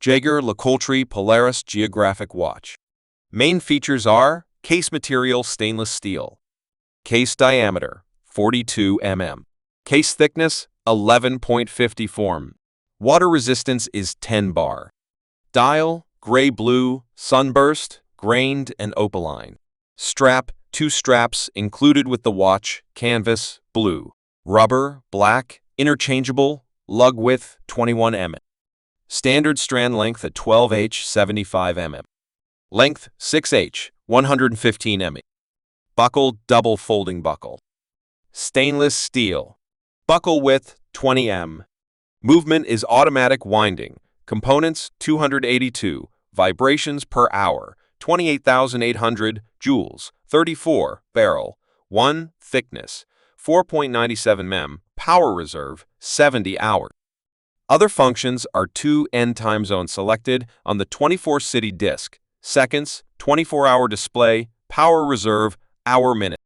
Jaeger lecoultre Polaris Geographic watch. Main features are case material stainless steel, case diameter 42 mm, case thickness 11.50 mm, water resistance is 10 bar, dial gray-blue, sunburst, grained and opaline, strap 2 straps included with the watch, canvas blue, rubber black, interchangeable, lug width 21 mm. Standard strand length at 12H 75 mm. Length 6H 115 mm. Buckle double folding buckle. Stainless steel. Buckle width 20 mm. Movement is automatic winding. Components 282. Vibrations per hour 28,800 joules. 34 barrel. 1 thickness 4.97 mm. Power reserve 70 hours. Other functions are 2 N time zone selected on the 24 city disc, seconds, 24-hour display, power reserve, hour-minute.